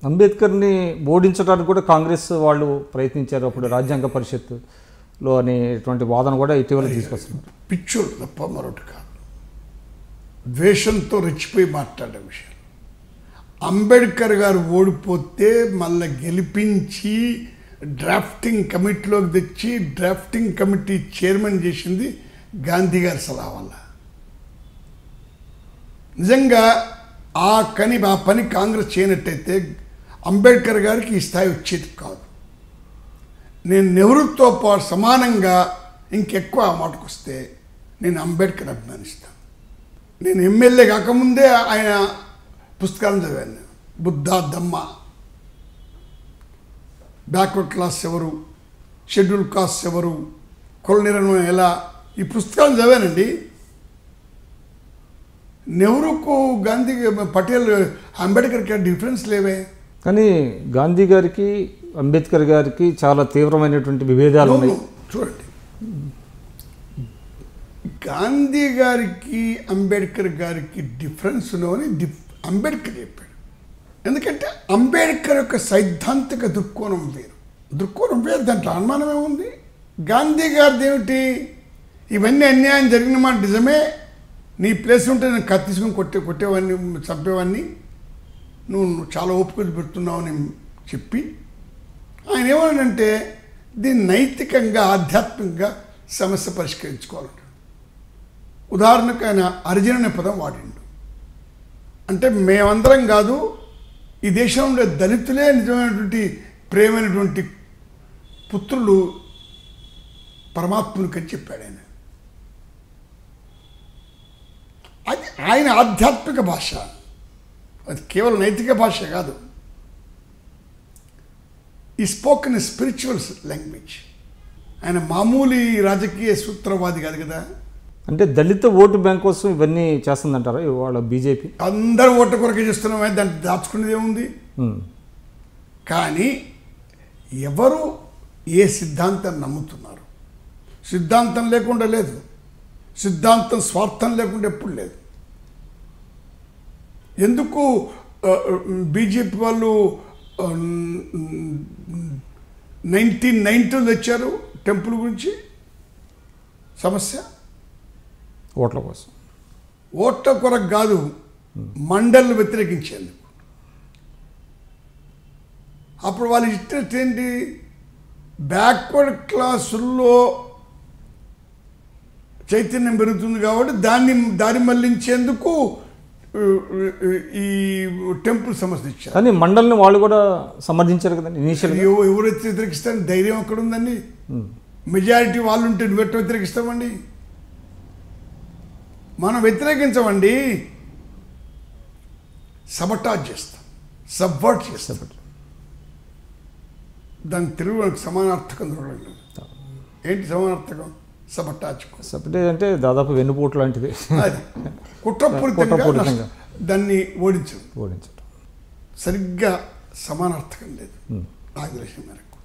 అంబేద్కర్ని ఓడించడానికి కూడా కాంగ్రెస్ వాళ్ళు ప్రయత్నించారు అప్పుడు రాజ్యాంగ పరిషత్తులో అనేటువంటి వాదన కూడా ఇటీవల తీసుకొస్తున్నారు. పిచ్చోడు తప్ప మరొకటి కాదు. ద్వేషంతో రెచ్చిపోయి మాట్లాడే విషయం. అంబేద్కర్ గారు ఓడిపోతే మళ్ళీ గెలిపించి డ్రాఫ్టింగ్ కమిటీలోకి తెచ్చి డ్రాఫ్టింగ్ కమిటీ చైర్మన్ చేసింది గాంధీ గారి సలహా వల్ల. నిజంగా ఆ పని కాంగ్రెస్ చేయనట్టయితే అంబేద్కర్ గారికి ఈ స్థాయి వచ్చేది కాదు. నేను నెహ్రూతో పాటు సమానంగా ఇంకెక్కువ ఆ మాటకు వస్తే నేను అంబేద్కర్ అభిమానిస్తాను. నేను ఎమ్మెల్యే కాకముందే ఆయన పుస్తకాలను చదివాను. బుద్ధ దమ్మ, బ్యాక్వర్డ్ క్లాస్ ఎవరు, షెడ్యూల్ కాస్ట్ ఎవరు, కుల నిర్ణయం ఎలా, ఈ పుస్తకాలు చదివానండి. నెహ్రూకు గాంధీ పటేల్ అంబేద్కర్కి డిఫరెన్స్ లేవే. కానీ గాంధీ గారికి అంబేద్కర్ గారికి చాలా తీవ్రమైనటువంటి విభేదాలు ఉన్నాయి. చూడండి, గాంధీ గారికి అంబేద్కర్ గారికి డిఫరెన్స్ ఉన్నవని అంబేద్కర్ చెప్పాడు. ఎందుకంటే అంబేద్కర్ యొక్క సైద్ధాంతిక దృక్కోణం వేరు, దాంట్లో అనుమానం ఏముంది. గాంధీ గారిది ఏమిటి, ఇవన్నీ అన్యాయం జరిగిన మాట నిజమే, నీ ప్లేస్ ఉంటే నేను కత్తి తీసుకుని కొట్టేవాడిని, చంపేవాడిని, నువ్వు చాలా ఓపికలు పెడుతున్నావు అని చెప్పి ఆయన ఏమన్నాడంటే దీన్ని నైతికంగా ఆధ్యాత్మికంగా సమస్య పరిష్కరించుకోవాలంట. ఉదాహరణకు ఆయన హరిజన అనే పదం వాడిండు. అంటే మేమందరం కాదు, ఈ దేశంలో దళితులే నిజమైనటువంటి ప్రేమైనటువంటి పుత్రులు పరమాత్మునికి అని చెప్పాడు ఆయన. అది ఆయన ఆధ్యాత్మిక భాష, అది కేవలం నైతిక భాష కాదు. ఈ స్పోకెన్ స్పిరిచువల్ లాంగ్వేజ్. ఆయన మామూలు రాజకీయ సూత్రవాది కాదు కదా. అంటే దళిత ఓటు బ్యాంక్ కోసం ఇవన్నీ చేస్తుందంటారా ఇవాళ బీజేపీ? అందరూ ఓటు కొరకే చేస్తున్నామే, దాన్ని దాచుకునేది ఏముంది. కానీ ఎవరు ఏ సిద్ధాంతాన్ని నమ్ముతున్నారు? సిద్ధాంతం లేకుండా లేదు, సిద్ధాంతం స్వార్థం లేకుండా ఎప్పుడు లేదు. ఎందుకు బీజేపీ వాళ్ళు 1990 వచ్చారు టెంపుల్ గురించి సమస్య? ఓట్ల కోసం, ఓట్ల కొరకు కాదు, మండళ్ళు వ్యతిరేకించేందుకు. అప్పుడు వాళ్ళు ఇచ్చినట్టు ఏంటి, బ్యాక్వర్డ్ క్లాసుల్లో చైతన్యం పెరుగుతుంది కాబట్టి దారి మళ్లించేందుకు ఈ టెంపుల్ సమస్య ఇచ్చారు. కానీ మండలిని వాళ్ళు కూడా సమర్థించారు కదండి ఇనిషియల్గా. ఎవరైతే వ్యతిరేకిస్తారని ధైర్యం అక్కడ ఉందండి. మెజారిటీ వాళ్ళు ఉంటే నువ్వెట్ట వ్యతిరేకిస్తామండి? మనం వ్యతిరేకించమండి, సబటాజ్ చేస్తాం, సబ్వర్ట్ చేస్తాం. దాని తెలుగు సమానార్థకం చూడండి. ఏంటి సమానార్థకం? సబటాజ్. సబటాజ్ అంటే దాదాపు వెన్నుపోటు లాంటిది. కుట్రపూరితంగా దాన్ని ఓడించడం సరిగ్గా సమానార్థకం లేదు నాకు తెలిసిన మేరకు.